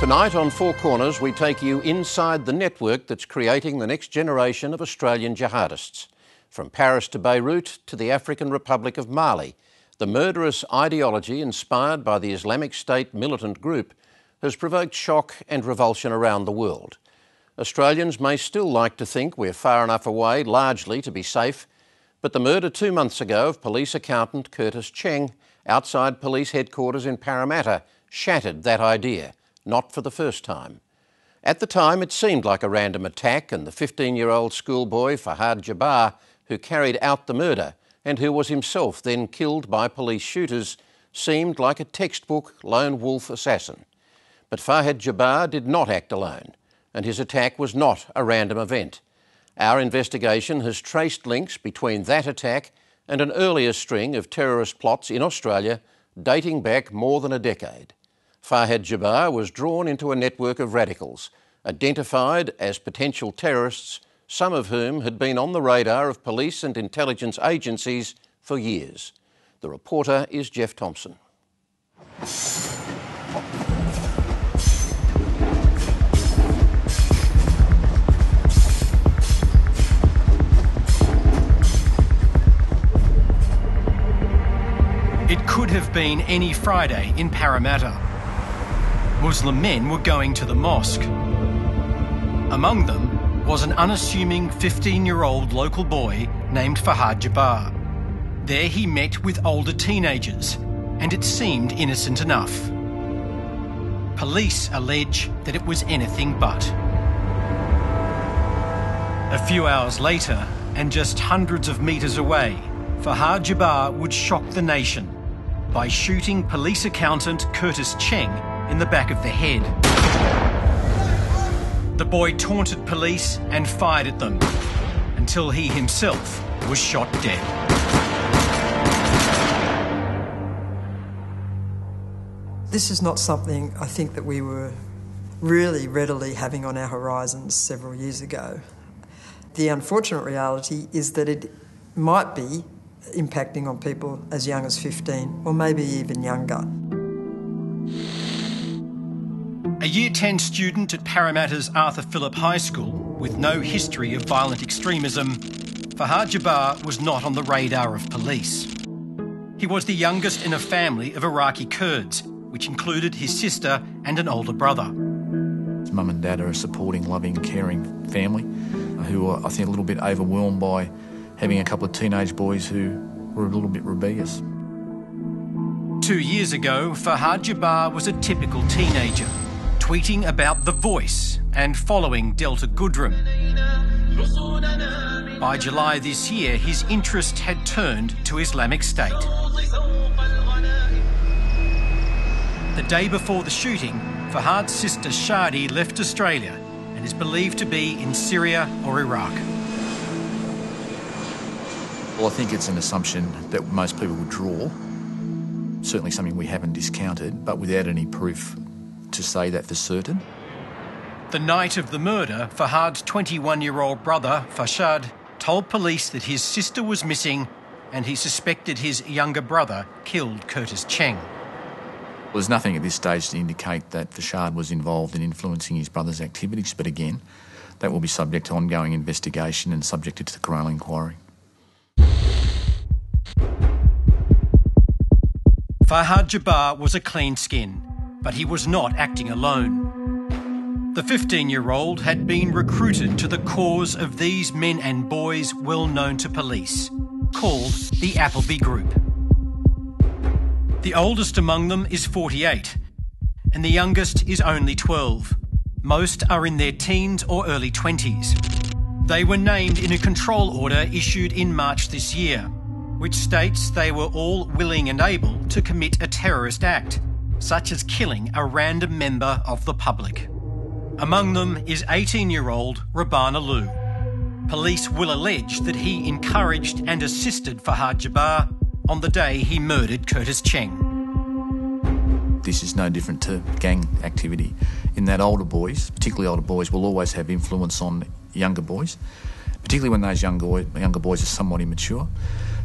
Tonight on Four Corners, we take you inside the network that's creating the next generation of Australian jihadists. From Paris to Beirut to the African Republic of Mali, the murderous ideology inspired by the Islamic State militant group has provoked shock and revulsion around the world. Australians may still like to think we're far enough away, largely, to be safe, but the murder 2 months ago of police accountant Curtis Cheng outside police headquarters in Parramatta shattered that idea. Not for the first time. At the time, it seemed like a random attack, and the 15-year-old schoolboy Farhad Jabbar, who carried out the murder and who was himself then killed by police shooters, seemed like a textbook lone wolf assassin. But Farhad Jabbar did not act alone, and his attack was not a random event. Our investigation has traced links between that attack and an earlier string of terrorist plots in Australia dating back more than a decade. Farhad Jabbar was drawn into a network of radicals, identified as potential terrorists, some of whom had been on the radar of police and intelligence agencies for years. The reporter is Jeff Thompson. It could have been any Friday in Parramatta. Muslim men were going to the mosque. Among them was an unassuming 15-year-old local boy named Farhad Jabbar. There he met with older teenagers, and it seemed innocent enough. Police allege that it was anything but. A few hours later, and just hundreds of metres away, Farhad Jabbar would shock the nation by shooting police accountant Curtis Cheng in the back of the head. The boy taunted police and fired at them until he himself was shot dead. This is not something I think that we were really readily having on our horizons several years ago. The unfortunate reality is that it might be impacting on people as young as 15 or maybe even younger. A Year 10 student at Parramatta's Arthur Phillip High School with no history of violent extremism, Farhad Jabbar was not on the radar of police. He was the youngest in a family of Iraqi Kurds, which included his sister and an older brother. His mum and dad are a supporting, loving, caring family who are, I think, a little bit overwhelmed by having a couple of teenage boys who were a little bit rebellious. 2 years ago, Farhad Jabbar was a typical teenager, tweeting about The Voice and following Delta Goodrem. By July this year, his interest had turned to Islamic State. The day before the shooting, Farhad's sister Shadi left Australia and is believed to be in Syria or Iraq. Well, I think it's an assumption that most people would draw. Certainly something we haven't discounted, but without any proof to say that for certain. The night of the murder, Farhad's 21-year-old brother, Farshad, told police that his sister was missing and he suspected his younger brother killed Curtis Cheng. Well, there's nothing at this stage to indicate that Farshad was involved in influencing his brother's activities, but again, that will be subject to ongoing investigation and subjected to the coronial inquiry. Farhad Jabbar was a clean skin, but he was not acting alone. The 15-year-old had been recruited to the cause of these men and boys well known to police, called the Appleby Group. The oldest among them is 48, and the youngest is only 12. Most are in their teens or early 20s. They were named in a control order issued in March this year, which states they were all willing and able to commit a terrorist act, such as killing a random member of the public. Among them is 18-year-old Rabban Alou. Police will allege that he encouraged and assisted Farhad Jabbar on the day he murdered Curtis Cheng. This is no different to gang activity in that older boys, particularly older boys, will always have influence on younger boys, particularly when those younger boys are somewhat immature,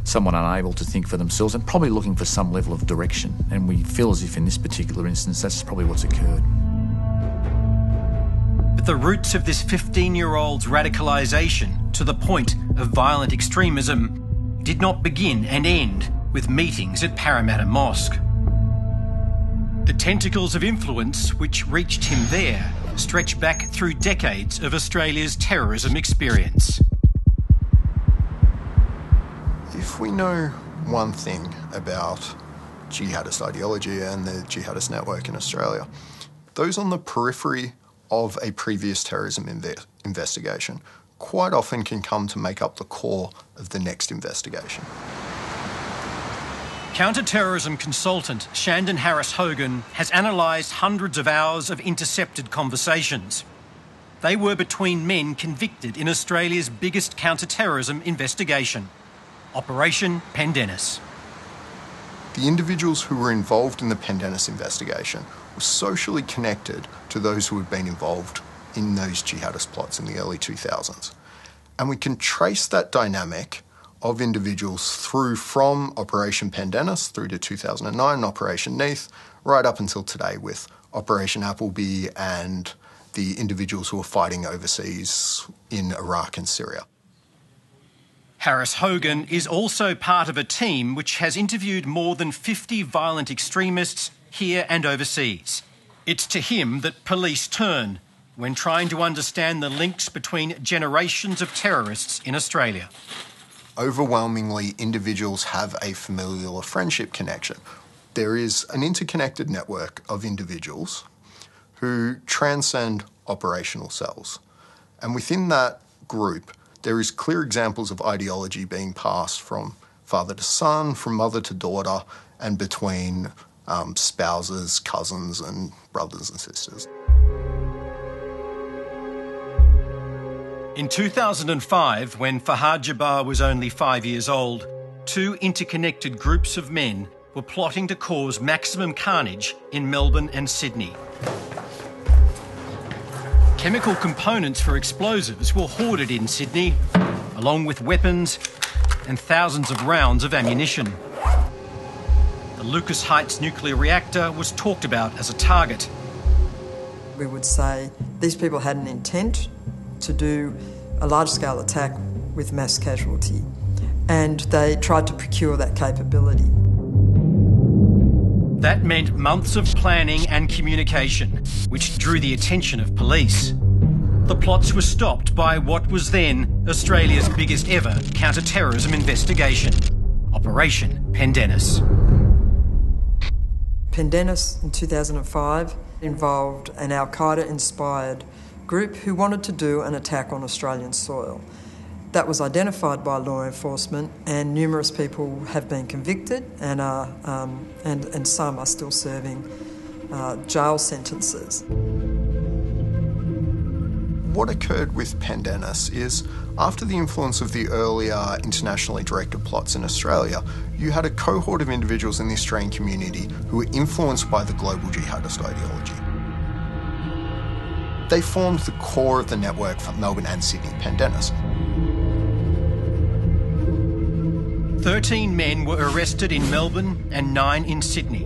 somewhat unable to think for themselves and probably looking for some level of direction. And we feel as if in this particular instance that's probably what's occurred. the roots of this 15-year-old's radicalisation to the point of violent extremism did not begin and end with meetings at Parramatta Mosque. The tentacles of influence which reached him there stretch back through decades of Australia's terrorism experience. If we know one thing about jihadist ideology and the jihadist network in Australia, those on the periphery of a previous terrorism investigation quite often can come to make up the core of the next investigation. Counter-terrorism consultant Shandon Harris-Hogan has analysed hundreds of hours of intercepted conversations. They were between men convicted in Australia's biggest counter-terrorism investigation, Operation Pendennis. The individuals who were involved in the Pendennis investigation were socially connected to those who had been involved in those jihadist plots in the early 2000s. And we can trace that dynamic of individuals through from Operation Pendennis through to 2009, Operation Neath, right up until today with Operation Appleby and the individuals who are fighting overseas in Iraq and Syria. Harris-Hogan is also part of a team which has interviewed more than 50 violent extremists here and overseas. It's to him that police turn when trying to understand the links between generations of terrorists in Australia. Overwhelmingly, individuals have a familial or friendship connection. There is an interconnected network of individuals who transcend operational cells. And within that group, there is clear examples of ideology being passed from father to son, from mother to daughter, and between spouses, cousins, and brothers and sisters. In 2005, when Farhad Jabbar was only 5 years old, two interconnected groups of men were plotting to cause maximum carnage in Melbourne and Sydney. Chemical components for explosives were hoarded in Sydney, along with weapons and thousands of rounds of ammunition. The Lucas Heights nuclear reactor was talked about as a target. We would say these people had an intent to do a large-scale attack with mass casualty, and they tried to procure that capability. That meant months of planning and communication, which drew the attention of police. The plots were stopped by what was then Australia's biggest ever counter-terrorism investigation, Operation Pendennis. Pendennis in 2005 involved an Al-Qaeda-inspired group who wanted to do an attack on Australian soil. That was identified by law enforcement, and numerous people have been convicted and some are still serving jail sentences. What occurred with Pendennis is, after the influence of the earlier internationally directed plots in Australia, you had a cohort of individuals in the Australian community who were influenced by the global jihadist ideology. They formed the core of the network for Melbourne and Sydney Pendennis. 13 men were arrested in Melbourne and 9 in Sydney.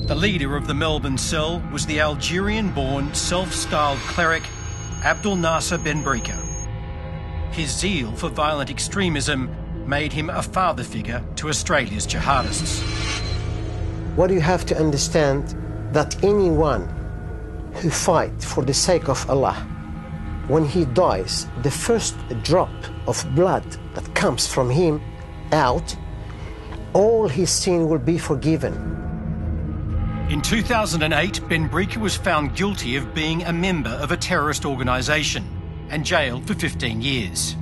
The leader of the Melbourne cell was the Algerian-born self-styled cleric Abdel Nasser Benbrika. His zeal for violent extremism made him a father figure to Australia's jihadists. What you have to understand that anyone who fight for the sake of Allah, when he dies, the first drop of blood that comes from him out, all his sin will be forgiven. In 2008, Benbrika was found guilty of being a member of a terrorist organisation and jailed for 15 years.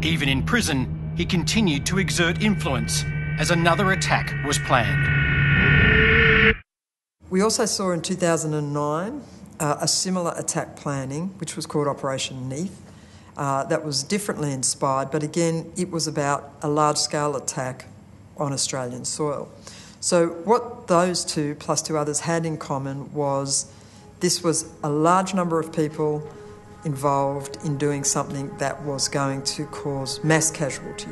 Even in prison, he continued to exert influence as another attack was planned. We also saw in 2009 a similar attack planning, which was called Operation Neath. That was differently inspired, but again, it was about a large-scale attack on Australian soil. So what those two, plus two others, had in common was this was a large number of people involved in doing something that was going to cause mass casualty.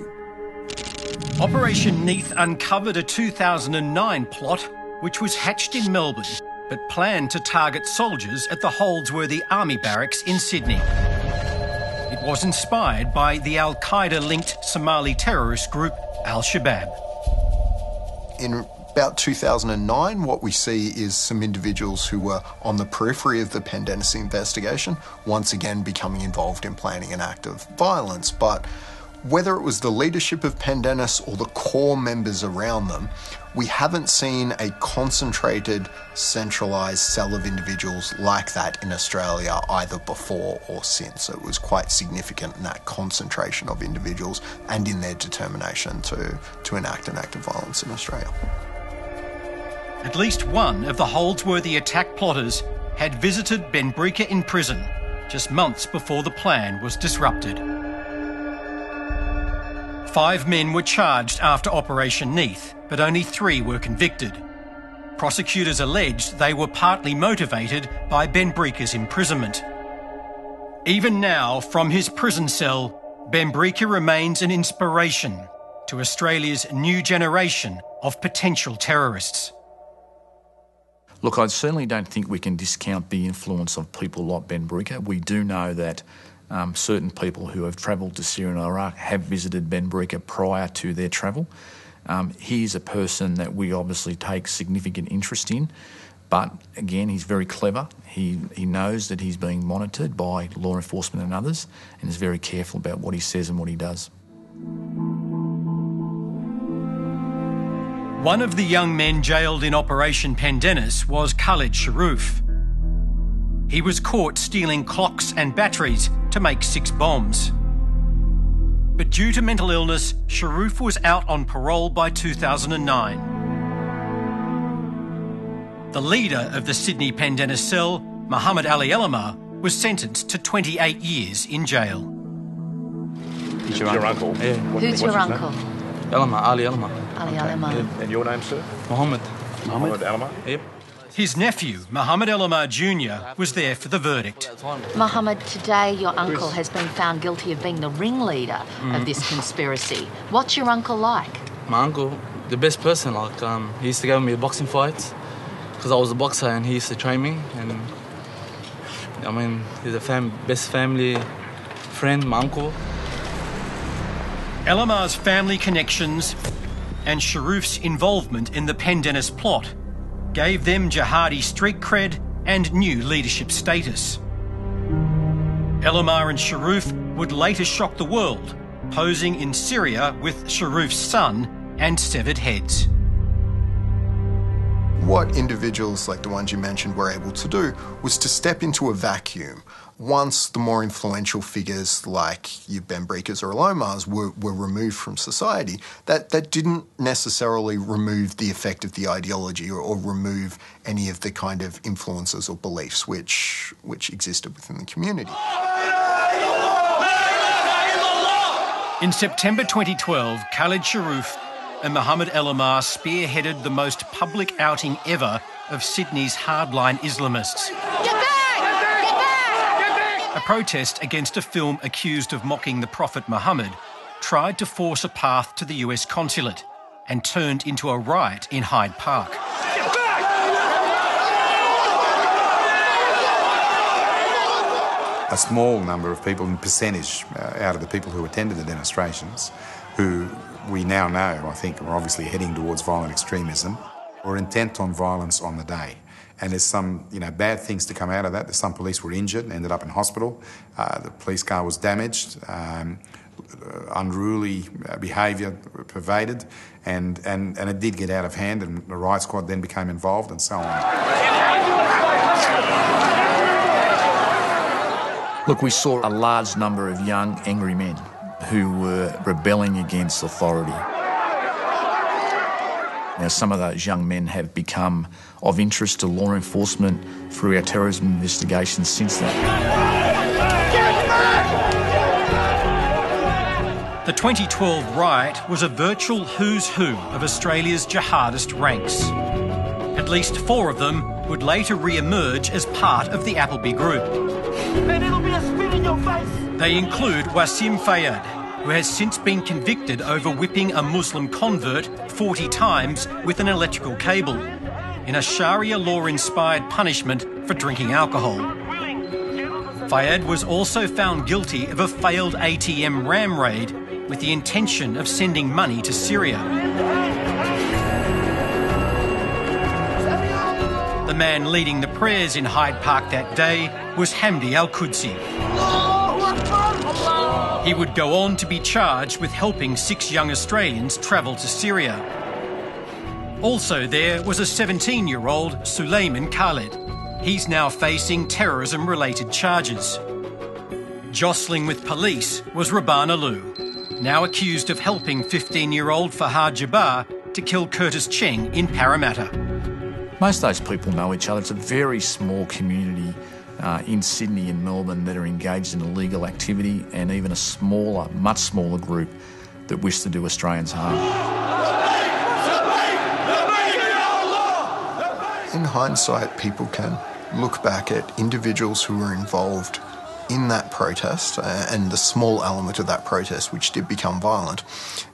Operation Neath uncovered a 2009 plot which was hatched in Melbourne but planned to target soldiers at the Holdsworthy Army Barracks in Sydney. It was inspired by the Al-Qaeda-linked Somali terrorist group Al-Shabaab. In about 2009, what we see is some individuals who were on the periphery of the Pendennis investigation once again becoming involved in planning an act of violence. But whether it was the leadership of Pendennis or the core members around them, we haven't seen a concentrated, centralised cell of individuals like that in Australia either before or since. It was quite significant in that concentration of individuals and in their determination to enact an act of violence in Australia. At least one of the Holdsworthy attack plotters had visited Benbrika in prison just months before the plan was disrupted. 5 men were charged after Operation Neath, but only 3 were convicted. Prosecutors alleged they were partly motivated by Benbrika's imprisonment. Even now, from his prison cell, Benbrika remains an inspiration to Australia's new generation of potential terrorists. Look, I certainly don't think we can discount the influence of people like Benbrika. We do know that certain people who have travelled to Syria and Iraq have visited Benbrika prior to their travel. He's a person that we obviously take significant interest in, but again, he's very clever. He knows that he's being monitored by law enforcement and others, and is very careful about what he says and what he does. One of the young men jailed in Operation Pendennis was Khalid Sharoof. He was caught stealing clocks and batteries to make 6 bombs. But due to mental illness, Sharoof was out on parole by 2009. The leader of the Sydney Pendennis cell, Muhammad Ali Elamar, was sentenced to 28 years in jail. He's your uncle? Yeah. Who's your uncle? Elamar, Ali Elamar. Ali Elamar. And your name, sir? Mohammed. Mohammed Elamar? Yep. His nephew, Muhammad Elamar Jr., was there for the verdict. Mohammed, today your uncle has been found guilty of being the ringleader of this conspiracy. What's your uncle like? My uncle, the best person. He used to give me boxing fights because I was a boxer and he used to train me. And I mean, he's a best family friend, my uncle. Elamar's family connections and Sharoof's involvement in the Pendennis plot gave them jihadi street cred and new leadership status. Elamar and Sharoof would later shock the world, posing in Syria with Sharoof's son and severed heads. What individuals like the ones you mentioned were able to do was to step into a vacuum once the more influential figures like your Benbrikas or Elomars were removed from society. That didn't necessarily remove the effect of the ideology or remove any of the kind of influences or beliefs which existed within the community. In September 2012, Khalid Sharoof and Muhammad Elamar spearheaded the most public outing ever of Sydney's hardline Islamists. A protest against a film accused of mocking the Prophet Muhammad tried to force a path to the US consulate and turned into a riot in Hyde Park. A small number of people, in percentage, out of the people who attended the demonstrations, who we now know, I think, are obviously heading towards violent extremism, were intent on violence on the day. And there's some, bad things to come out of that. Some police were injured, ended up in hospital. The police car was damaged. Unruly behaviour pervaded, and it did get out of hand, and the riot squad then became involved, and so on. Look, we saw a large number of young, angry men who were rebelling against authority. Now, some of those young men have become of interest to law enforcement through our terrorism investigations since then. The 2012 riot was a virtual who's who of Australia's jihadist ranks. At least 4 of them would later re-emerge as part of the Appleby Group. And it'll be a spit in your face. They include Wasim Fayyad, who has since been convicted over whipping a Muslim convert 40 times with an electrical cable, in a Sharia law-inspired punishment for drinking alcohol. Fayed was also found guilty of a failed ATM ram raid with the intention of sending money to Syria. The man leading the prayers in Hyde Park that day was Hamdi al-Qudsi. He would go on to be charged with helping 6 young Australians travel to Syria. Also there was a 17-year-old Suleiman Khaled. He's now facing terrorism-related charges. Jostling with police was Rabban Alou, now accused of helping 15-year-old Farhad Jabbar to kill Curtis Cheng in Parramatta. Most of those people know each other. It's a very small community in Sydney and Melbourne that are engaged in illegal activity, and even a smaller, much smaller group that wish to do Australians harm. In hindsight, people can look back at individuals who were involved in that protest and the small element of that protest which did become violent.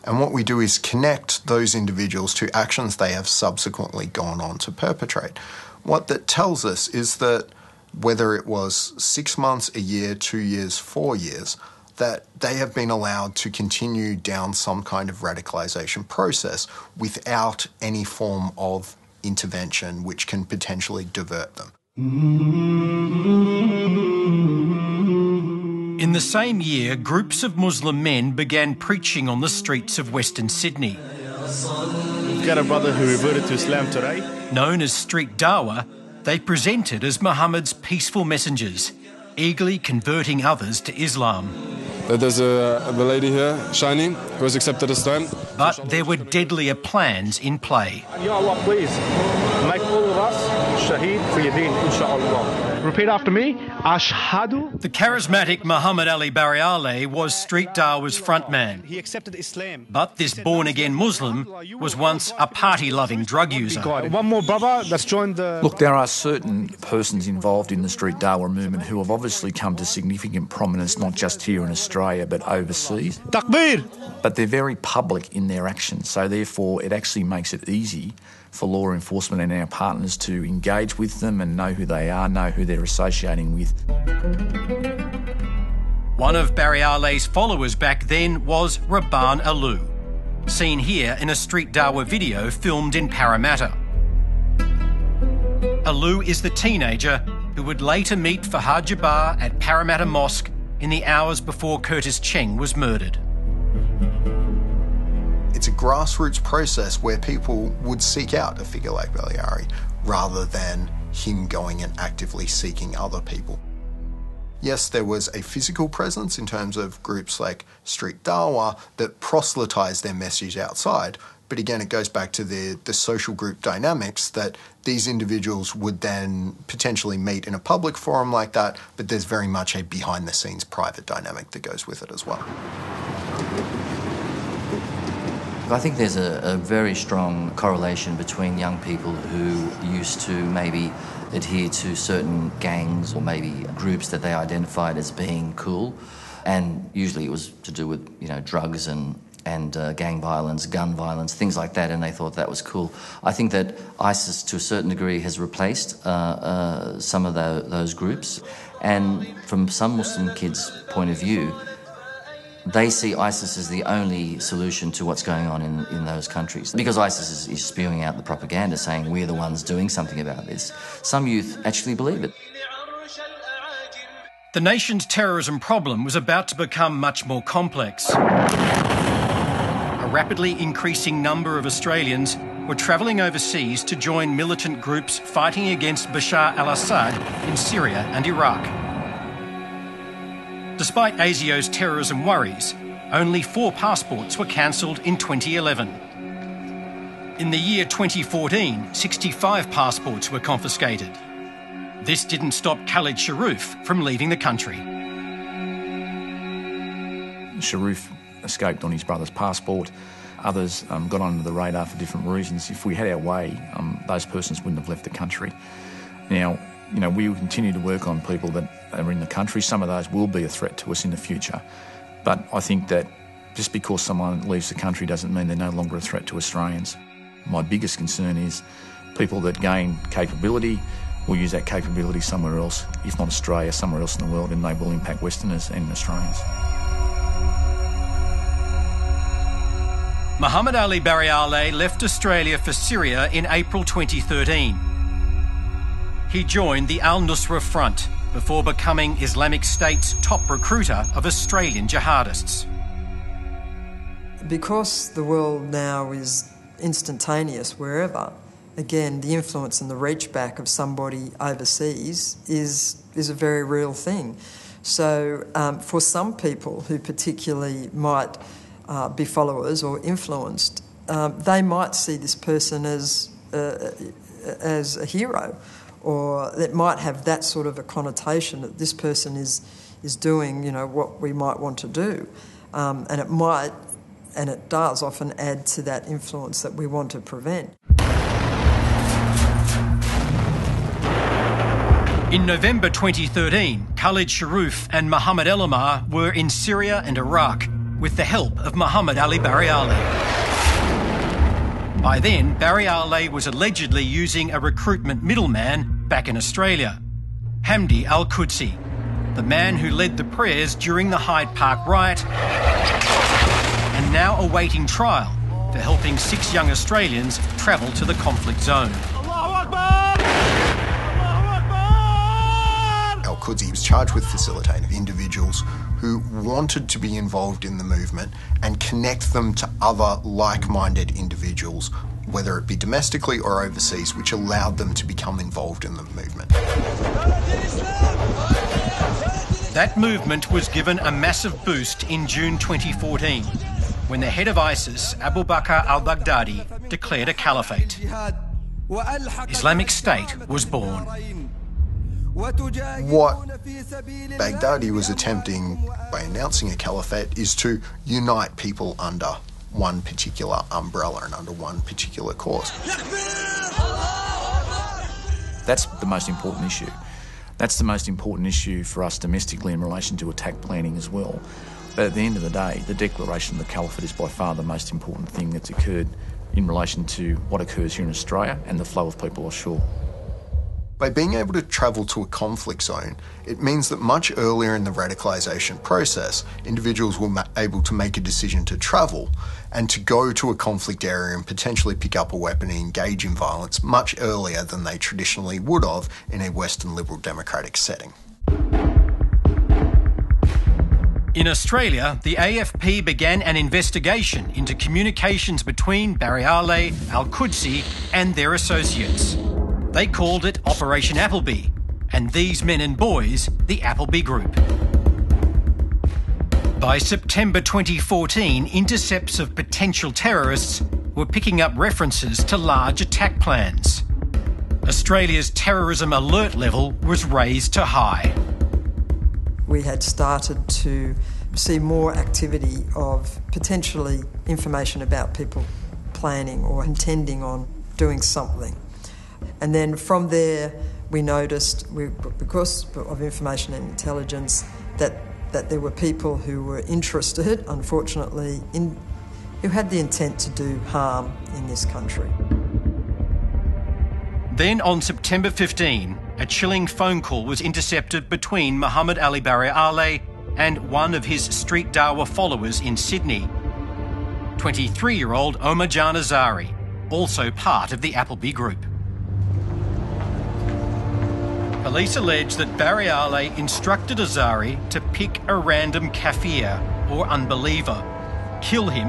And what we do is connect those individuals to actions they have subsequently gone on to perpetrate. What that tells us is that whether it was 6 months, a year, 2 years, 4 years, that they have been allowed to continue down some kind of radicalisation process without any form of intervention which can potentially divert them. In the same year, groups of Muslim men began preaching on the streets of Western Sydney. We've got a brother who reverted to Islam today. Known as street dawah, they presented as Muhammad's peaceful messengers, eagerly converting others to Islam. There's the lady here, Shiny, who has accepted Islam. But there were deadlier plans in play. Ya Allah, please, make all of us shaheed for your deen, inshaAllah. Repeat after me. Ashhadu. The charismatic Muhammad Ali Barialeh was Street Dawah's frontman. He accepted Islam. But this born-again Muslim was once a party-loving drug user. One more brother that's joined the... Look, there are certain persons involved in the Street Dawah movement who have obviously come to significant prominence, not just here in Australia, but overseas. Takbir! But they're very public in their actions, so therefore it actually makes it easy for law enforcement and our partners to engage with them and know who they are, know who they're associating with. One of Barialeh's followers back then was Rabban Alou, seen here in a Street Dawah video filmed in Parramatta. Alou is the teenager who would later meet Farhad Jabbar at Parramatta Mosque in the hours before Curtis Cheng was murdered. It's a grassroots process where people would seek out a figure like Baleari rather than him going and actively seeking other people. Yes, there was a physical presence in terms of groups like Street Dawah that proselytised their message outside, but again it goes back to the social group dynamics that these individuals would then potentially meet in a public forum like that, but there's very much a behind-the-scenes private dynamic that goes with it as well. I think there's a very strong correlation between young people who used to maybe adhere to certain gangs or maybe groups that they identified as being cool, and usually it was to do with, you know, drugs and gang violence, gun violence, things like that, and they thought that was cool. I think that ISIS to a certain degree has replaced some of those groups, and from some Muslim kids' point of view, they see ISIS as the only solution to what's going on in those countries. Because ISIS is spewing out the propaganda saying we're the ones doing something about this. Some youth actually believe it. The nation's terrorism problem was about to become much more complex. A rapidly increasing number of Australians were travelling overseas to join militant groups fighting against Bashar al-Assad in Syria and Iraq. Despite ASIO's terrorism worries, only 4 passports were cancelled in 2011. In the year 2014, 65 passports were confiscated. This didn't stop Khalid Sharif from leaving the country. Sharif escaped on his brother's passport. Others got under the radar for different reasons. If we had our way, those persons wouldn't have left the country. Now, you know, we will continue to work on people that are in the country. Some of those will be a threat to us in the future. But I think that just because someone leaves the country doesn't mean they're no longer a threat to Australians. My biggest concern is People that gain capability will use that capability somewhere else, if not Australia, somewhere else in the world, and they will impact Westerners and Australians. Muhammad Ali Barialeh left Australia for Syria in April 2013. He joined the Al-Nusra Front before becoming Islamic State's top recruiter of Australian jihadists. Because the world now is instantaneous wherever, again, the influence and the reach back of somebody overseas is a very real thing. So for some people who particularly might be followers or influenced, they might see this person as a hero, or it might have that sort of a connotation that this person is doing, what we might want to do, and it might, and it does often add to that influence that we want to prevent. In November 2013, Khalid Sharoof and Mohammed El Omar were in Syria and Iraq with the help of Muhammad Ali Barialeh. By then, Barialeh was allegedly using a recruitment middleman back in Australia, Hamdi Al-Qudsi, the man who led the prayers during the Hyde Park riot and now awaiting trial for helping 6 young Australians travel to the conflict zone. Al-Qudsi was charged with facilitating individuals who wanted to be involved in the movement and connect them to other like-minded individuals, whether it be domestically or overseas, which allowed them to become involved in the movement. That movement was given a massive boost in June 2014, when the head of ISIS, Abu Bakr al-Baghdadi, declared a caliphate. Islamic State was born. What Baghdadi was attempting by announcing a caliphate is to unite people under one particular umbrella and under one particular cause. That's the most important issue. That's the most important issue for us domestically in relation to attack planning as well. But at the end of the day, the declaration of the caliphate is by far the most important thing that's occurred in relation to what occurs here in Australia and the flow of people offshore. By being able to travel to a conflict zone, it means that much earlier in the radicalisation process, individuals were able to make a decision to travel and to go to a conflict area and potentially pick up a weapon and engage in violence much earlier than they traditionally would have in a Western liberal democratic setting. In Australia, the AFP began an investigation into communications between Barialeh, Al-Qudsi and their associates. They called it Operation Appleby, and these men and boys, the Appleby Group. By September 2014, intercepts of potential terrorists were picking up references to large attack plans. Australia's terrorism alert level was raised to high. We had started to see more activity of potentially information about people planning or intending on doing something. And then from there, we noticed, because of information and intelligence, that there were people who were interested, unfortunately, who had the intent to do harm in this country. Then on September 15, a chilling phone call was intercepted between Muhammad Ali Barialeh and one of his street dawah followers in Sydney, 23-year-old Omar Janazari, also part of the Appleby Group. Police allege that Barialeh instructed Azari to pick a random kafir, or unbeliever, kill him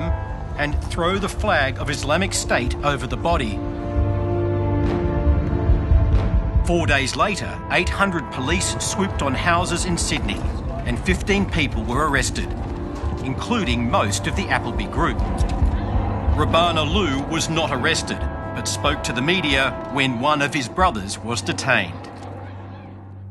and throw the flag of Islamic State over the body. 4 days later, 800 police swooped on houses in Sydney and 15 people were arrested, including most of the Appleby Group. Rabana Lou was not arrested, but spoke to the media when one of his brothers was detained.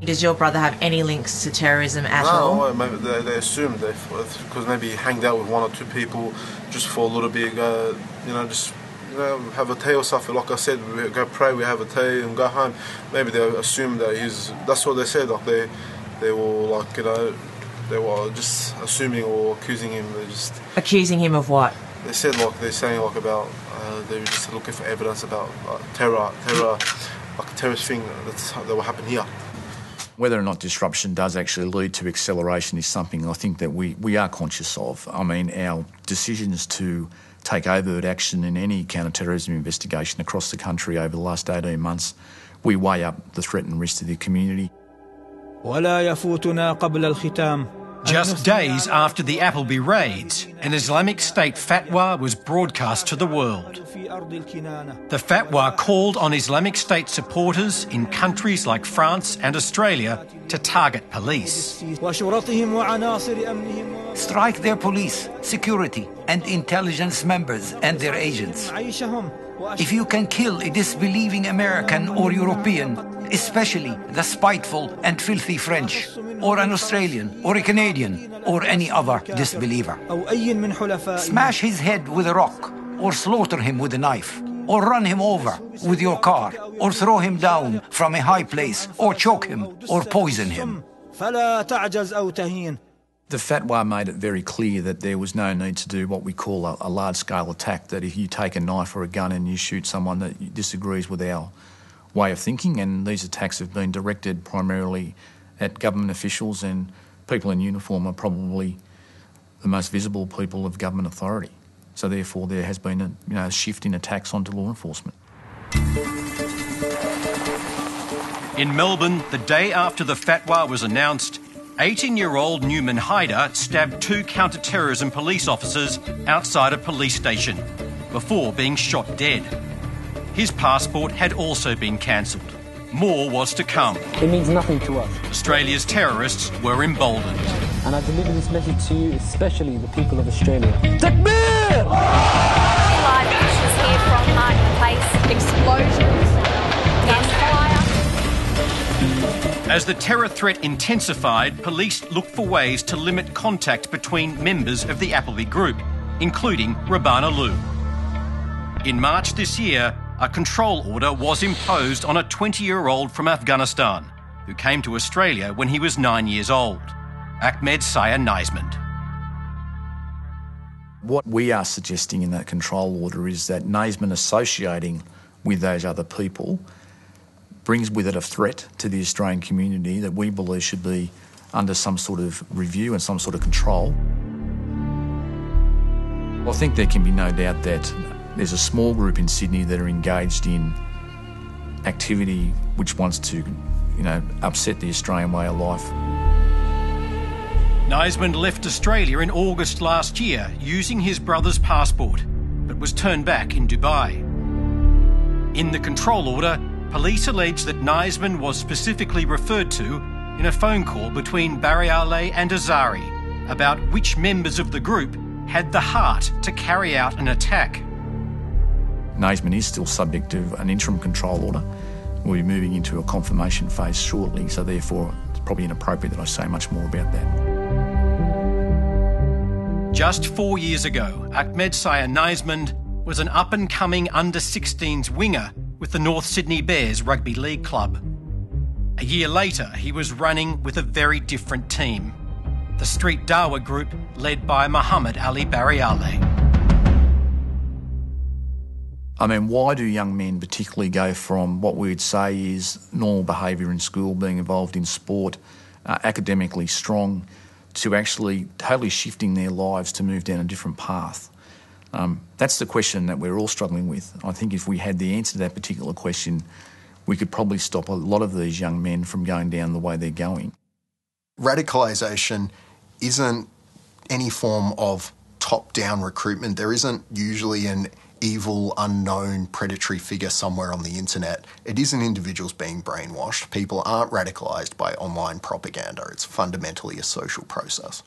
Does your brother have any links to terrorism at all? No, maybe they assumed because maybe he hanged out with 1 or 2 people just for a little bit, have a tea or something. Like I said, we go pray, we have a tea and go home. Maybe they assumed that that's what they said. Like they were they were just assuming or accusing him. Accusing him of what? they said like they're saying like about they were just looking for evidence about terror, like a terrorist thing that will happen here. Whether or not disruption does actually lead to acceleration is something I think that we are conscious of. I mean, our decisions to take overt action in any counter-terrorism investigation across the country over the last 18 months, we weigh up the threat and risk to the community. Just days after the Appleby raids, an Islamic State fatwa was broadcast to the world. The fatwa called on Islamic State supporters in countries like France and Australia to target police. Strike their police, security and intelligence members and their agents. If you can kill a disbelieving American or European, especially the spiteful and filthy French, or an Australian, or a Canadian, or any other disbeliever, smash his head with a rock, or slaughter him with a knife, or run him over with your car, or throw him down from a high place, or choke him, or poison him. The fatwa made it very clear that there was no need to do what we call a large-scale attack, that if you take a knife or a gun and you shoot someone that disagrees with our way of thinking, and these attacks have been directed primarily at government officials, and people in uniform are probably the most visible people of government authority. So therefore there has been a shift in attacks onto law enforcement. In Melbourne, the day after the fatwa was announced, 18-year-old Newman Haider stabbed 2 counter-terrorism police officers outside a police station before being shot dead. His passport had also been cancelled. More was to come. It means nothing to us. Australia's terrorists were emboldened. And I deliver this message to you, especially the people of Australia. Takbir! Live pictures here from Martin Place. Explosions, gunfire. As the terror threat intensified, police looked for ways to limit contact between members of the Appleby group, including Rabbana Lou. In March this year, a control order was imposed on a 20-year-old from Afghanistan who came to Australia when he was 9 years old, Ahmed Sayar Naismond. What we are suggesting in that control order is that Naismond associating with those other people brings with it a threat to the Australian community that we believe should be under some sort of review and some sort of control. I think there can be no doubt that there's a small group in Sydney that are engaged in activity which wants to, upset the Australian way of life. Naismond left Australia in August last year using his brother's passport, but was turned back in Dubai. In the control order, police allege that Naismond was specifically referred to in a phone call between Bariale and Azari about which members of the group had the heart to carry out an attack. Naismond is still subject to an interim control order. We'll be moving into a confirmation phase shortly, so therefore it's probably inappropriate that I say much more about that. Just 4 years ago, Ahmed Sayar Naismond was an up-and-coming under-16s winger with the North Sydney Bears Rugby League Club. A year later, he was running with a very different team, the Street Dawa group led by Muhammad Ali Bariale. I mean, why do young men particularly go from what we would say is normal behaviour in school, being involved in sport, academically strong, to actually totally shifting their lives to move down a different path? That's the question that we're all struggling with. I think if we had the answer to that particular question, we could probably stop a lot of these young men from going down the way they're going. Radicalisation isn't any form of top-down recruitment. There isn't usually an evil, unknown, predatory figure somewhere on the internet. It isn't individuals being brainwashed. People aren't radicalised by online propaganda. It's fundamentally a social process.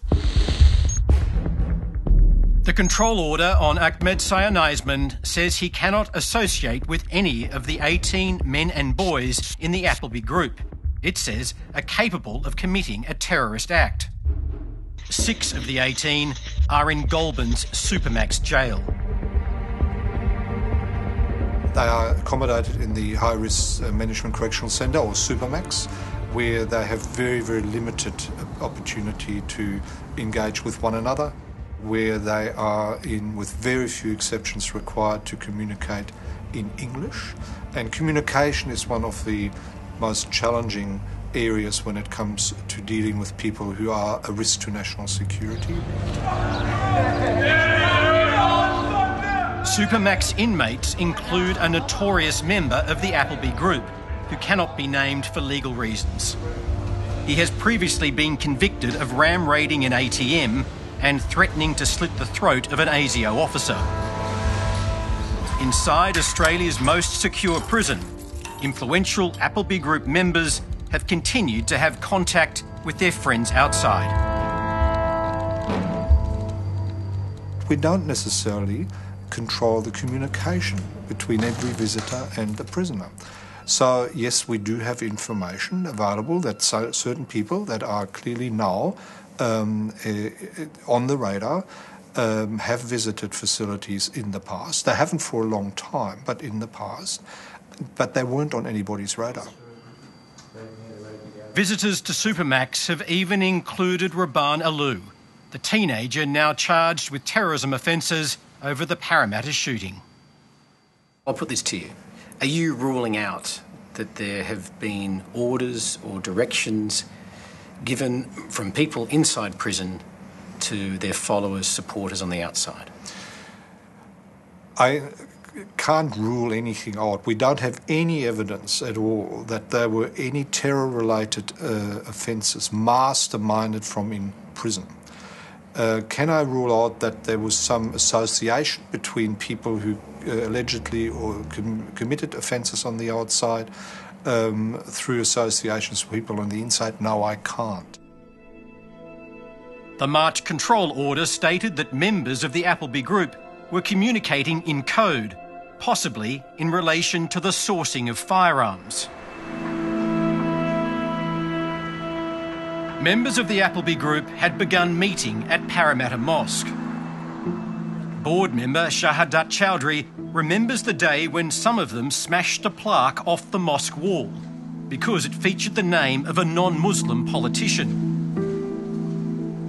The control order on Ahmed Sayar Naismond says he cannot associate with any of the 18 men and boys in the Appleby group. It says are capable of committing a terrorist act. 6 of the 18 are in Goulburn's Supermax jail. They are accommodated in the High Risk Management Correctional Centre, or Supermax, where they have very, very limited opportunity to engage with one another. where they are, with very few exceptions, required to communicate in English. And communication is one of the most challenging areas when it comes to dealing with people who are a risk to national security. Supermax inmates include a notorious member of the Appleby Group, who cannot be named for legal reasons. He has previously been convicted of ram raiding an ATM and threatening to slit the throat of an ASIO officer. Inside Australia's most secure prison, influential Appleby Group members have continued to have contact with their friends outside. We don't necessarily control the communication between every visitor and the prisoner. So, yes, we do have information available that certain people that are clearly now on the radar have visited facilities in the past. They haven't for a long time, but in the past. But they weren't on anybody's radar. Visitors to Supermax have even included Rabban Alou, the teenager now charged with terrorism offences over the Parramatta shooting. I'll put this to you. Are you ruling out that there have been orders or directions given from people inside prison to their followers, supporters on the outside? I can't rule anything out. We don't have any evidence at all that there were any terror-related offences masterminded from in prison. Can I rule out that there was some association between people who allegedly or committed offences on the outside through associations with people on the inside? No, I can't. The March control order stated that members of the Appleby Group were communicating in code, possibly in relation to the sourcing of firearms. Members of the Appleby Group had begun meeting at Parramatta Mosque. Board member Shahadat Chowdhury remembers the day when some of them smashed a plaque off the mosque wall because it featured the name of a non-Muslim politician.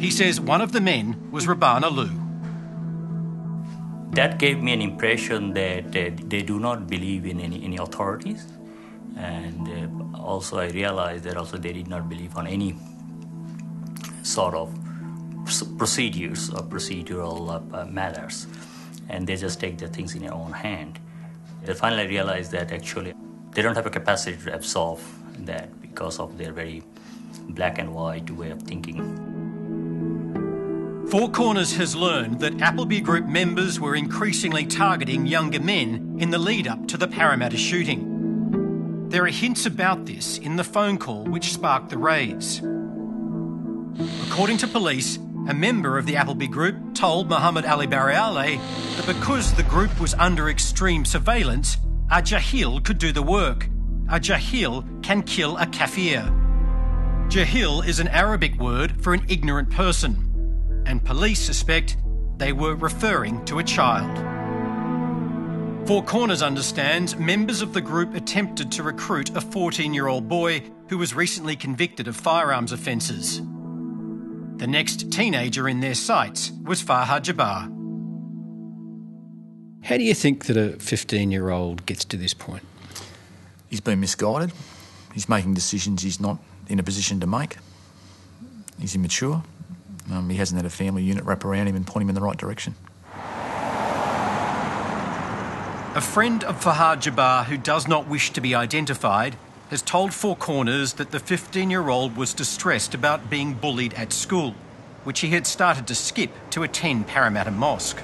He says one of the men was Rabban Alou. That gave me an impression that they do not believe in any authorities, and also I realized that also they did not believe on any sort of procedures or procedural matters, and they just take the things in their own hand. They finally realized that actually they don't have a capacity to absorb that because of their very black and white way of thinking. Four Corners has learned that Appleby Group members were increasingly targeting younger men in the lead-up to the Parramatta shooting. There are hints about this in the phone call which sparked the raids. According to police, a member of the Appleby Group told Muhammad Ali Bariale that because the group was under extreme surveillance, a jahil could do the work. A jahil can kill a kafir. Jahil is an Arabic word for an ignorant person, and police suspect they were referring to a child. Four Corners understands members of the group attempted to recruit a 14-year-old boy who was recently convicted of firearms offences. The next teenager in their sights was Farhad Jabbar. How do you think that a 15-year-old gets to this point? He's been misguided. He's making decisions he's not in a position to make. He's immature. He hasn't had a family unit wrap around him and point him in the right direction. A friend of Farhad Jabbar, who does not wish to be identified, has told Four Corners that the 15-year-old was distressed about being bullied at school, which he had started to skip to attend Parramatta Mosque.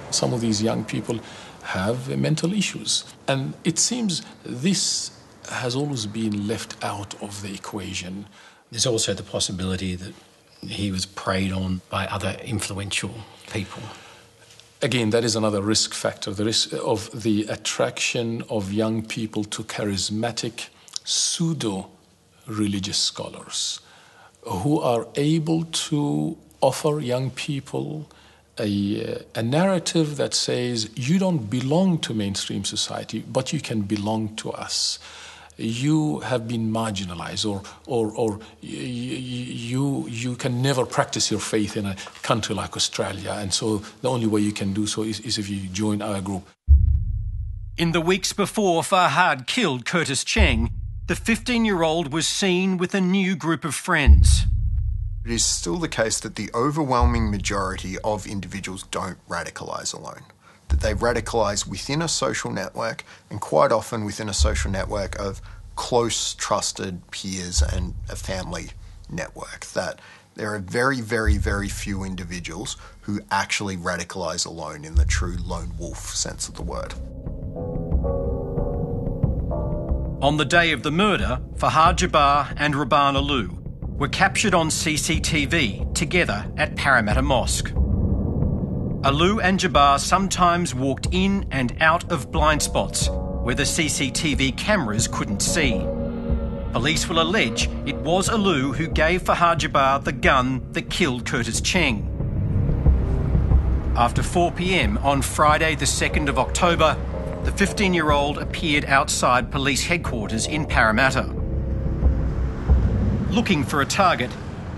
Some of these young people have mental issues, and it seems this has always been left out of the equation. There's also the possibility that he was preyed on by other influential people. Again, that is another risk factor, the risk of the attraction of young people to charismatic pseudo-religious scholars who are able to offer young people a narrative that says, you don't belong to mainstream society, but you can belong to us. you have been marginalized, or you can never practice your faith in a country like Australia, and so the only way you can do so is if you join our group. In the weeks before Farhad killed Curtis Cheng, the 15-year-old was seen with a new group of friends. It is still the case that the overwhelming majority of individuals don't radicalise alone, that they radicalise within a social network, and quite often within a social network of close, trusted peers and a family network, that there are very, very, very few individuals who actually radicalise alone in the true lone wolf sense of the word. On the day of the murder, Farhad Jabbar and Rabban Alou were captured on CCTV together at Parramatta Mosque. Alou and Jabbar sometimes walked in and out of blind spots where the CCTV cameras couldn't see. Police will allege it was Alou who gave Farhad Jabbar the gun that killed Curtis Cheng. After 4 p.m. on Friday the 2nd of October, the 15-year-old appeared outside police headquarters in Parramatta. Looking for a target,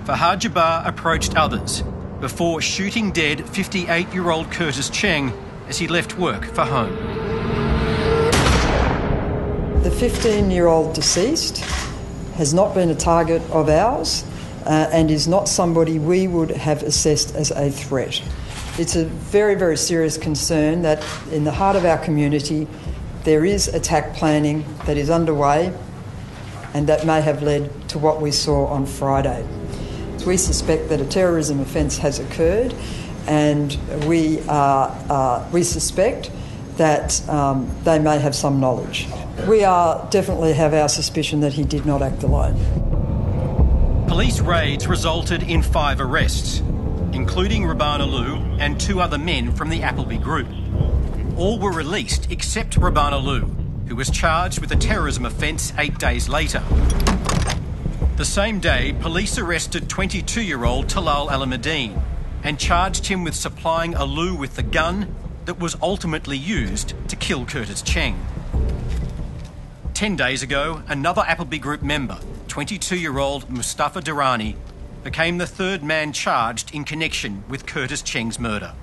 Farhad Jabbar approached others before shooting dead 58-year-old Curtis Cheng as he left work for home. The 15-year-old deceased has not been a target of ours and is not somebody we would have assessed as a threat. It's a very, very serious concern that in the heart of our community there is attack planning that is underway and that may have led to what we saw on Friday. We suspect that a terrorism offence has occurred, and we suspect that they may have some knowledge. We definitely have our suspicion that he did not act alone. Police raids resulted in 5 arrests, including Rabban Alou and 2 other men from the Appleby group. All were released except Rabban Alou, who was charged with a terrorism offence 8 days later. The same day, police arrested 22-year-old Talal Alameddine and charged him with supplying Alou with the gun that was ultimately used to kill Curtis Cheng. 10 days ago, another Appleby Group member, 22-year-old Mustafa Durrani, became the 3rd man charged in connection with Curtis Cheng's murder.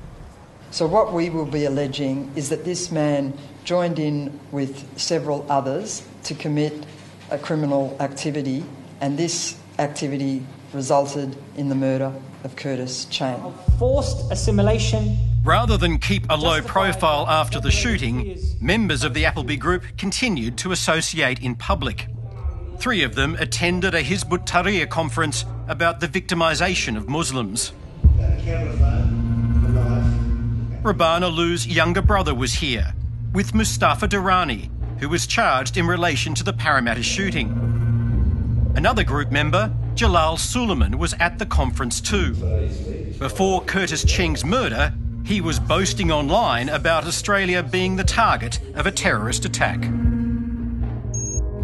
So what we will be alleging is that this man joined in with several others to commit a criminal activity, and this activity resulted in the murder of Curtis Cheng. Forced assimilation. Rather than keep a low profile after the shooting, members of the Appleby Group continued to associate in public. 3 of them attended a Hizb ut-Tahrir conference about the victimisation of Muslims. Rabban Alou's younger brother was here, with Mustafa Durrani, who was charged in relation to the Parramatta shooting. Another group member, Jalal Suleiman, was at the conference too. Before Curtis Cheng's murder, he was boasting online about Australia being the target of a terrorist attack.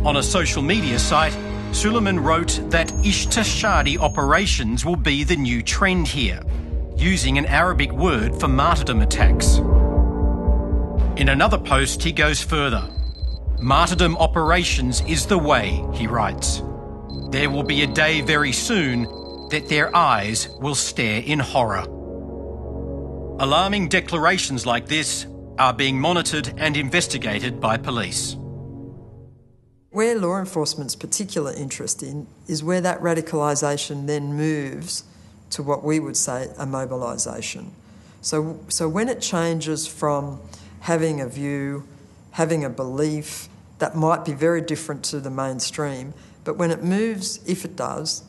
On a social media site, Suleiman wrote that Ishtishadi operations will be the new trend here, using an Arabic word for martyrdom attacks. In another post, he goes further. Martyrdom operations is the way, he writes. There will be a day very soon that their eyes will stare in horror. Alarming declarations like this are being monitored and investigated by police. Where law enforcement's particular interest in is where that radicalisation then moves to what we would say a mobilisation. So when it changes from having a view, having a belief that might be very different to the mainstream, but when it moves, if it does,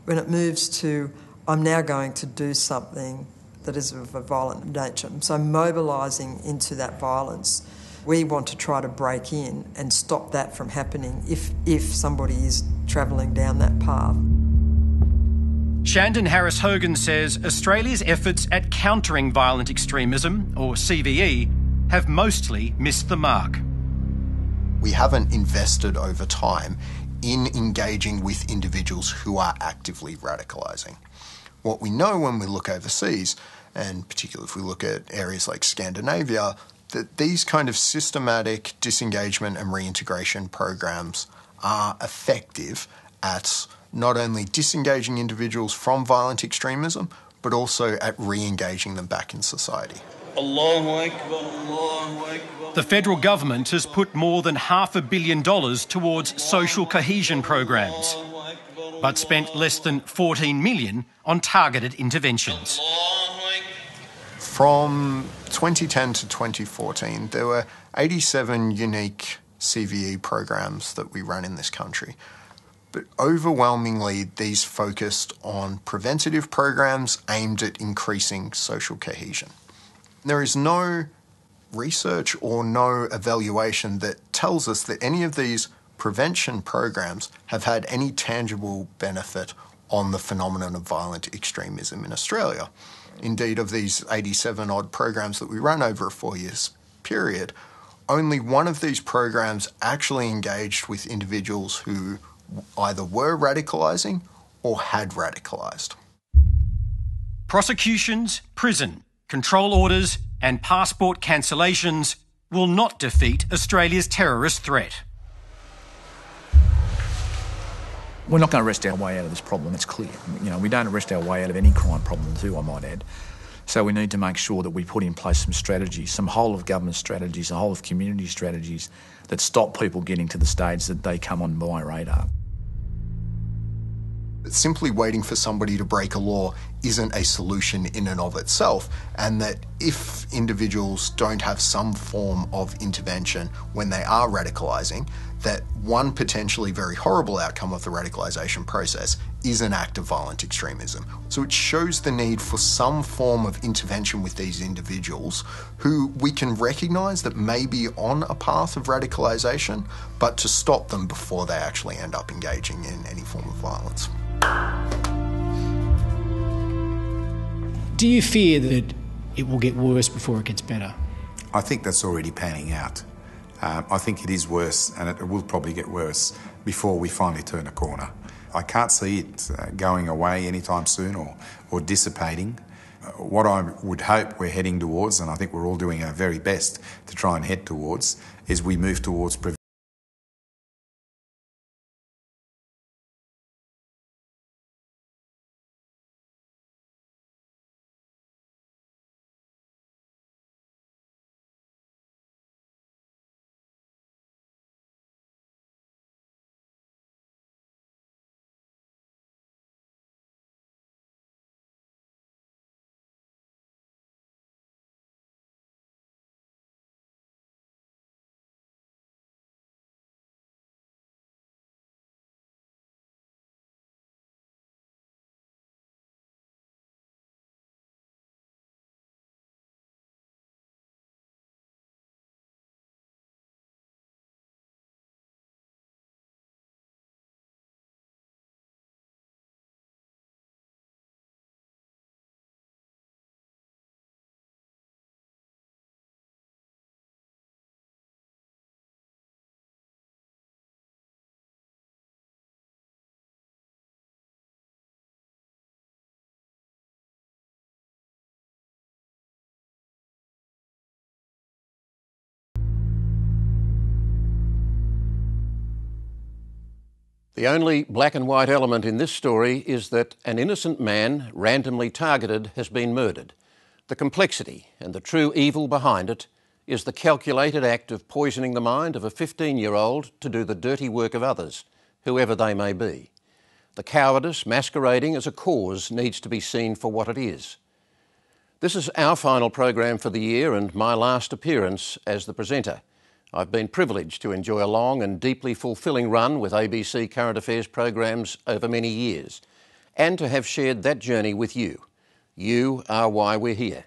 when it moves to I'm now going to do something that is of a violent nature, so mobilising into that violence, we want to try to break in and stop that from happening if somebody is travelling down that path. Shandon Harris-Hogan says Australia's efforts at countering violent extremism, or CVE, have mostly missed the mark. We haven't invested over time in engaging with individuals who are actively radicalising. What we know when we look overseas, and particularly if we look at areas like Scandinavia, that these kind of systematic disengagement and reintegration programs are effective at not only disengaging individuals from violent extremism, but also at re-engaging them back in society. The federal government has put more than $500 million towards social cohesion programs, but spent less than $14 million on targeted interventions. From 2010 to 2014, there were 87 unique CVE programs that we ran in this country. But overwhelmingly, these focused on preventative programs aimed at increasing social cohesion. There is no research or no evaluation that tells us that any of these prevention programs have had any tangible benefit on the phenomenon of violent extremism in Australia. Indeed, of these 87-odd programs that we ran over a 4-year period, only one of these programs actually engaged with individuals who either were radicalising or had radicalised. Prosecutions, prison, control orders and passport cancellations will not defeat Australia's terrorist threat. We're not going to arrest our way out of this problem, it's clear. We don't arrest our way out of any crime problem too, I might add. So we need to make sure that we put in place some strategies, some whole-of-government strategies, a whole-of-community strategies that stop people getting to the stage that they come on my radar. Simply waiting for somebody to break a law isn't a solution in and of itself, and that if individuals don't have some form of intervention when they are radicalising, that one potentially very horrible outcome of the radicalisation process is an act of violent extremism. So it shows the need for some form of intervention with these individuals who we can recognise that may be on a path of radicalisation, but to stop them before they actually end up engaging in any form of violence. Do you fear that it will get worse before it gets better? I think that's already panning out. I think it is worse, and it will probably get worse before we finally turn a corner. I can't see it going away anytime soon or dissipating. What I would hope we're heading towards, and I think we're all doing our very best to try and head towards, is we move towards prevention. The only black and white element in this story is that an innocent man, randomly targeted, has been murdered. The complexity and the true evil behind it is the calculated act of poisoning the mind of a 15-year-old to do the dirty work of others, whoever they may be. The cowardice masquerading as a cause needs to be seen for what it is. This is our final program for the year and my last appearance as the presenter. I've been privileged to enjoy a long and deeply fulfilling run with ABC current affairs programs over many years, and to have shared that journey with you. You are why we're here.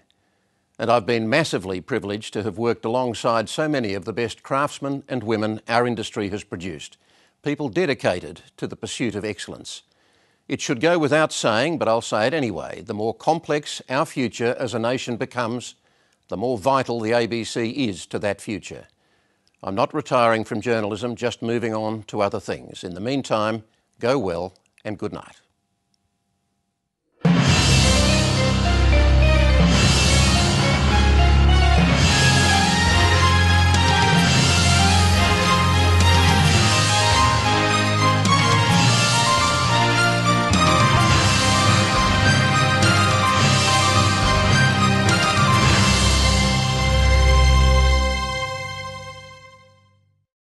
And I've been massively privileged to have worked alongside so many of the best craftsmen and women our industry has produced, people dedicated to the pursuit of excellence. It should go without saying, but I'll say it anyway, the more complex our future as a nation becomes, the more vital the ABC is to that future. I'm not retiring from journalism, just moving on to other things. In the meantime, go well and good night.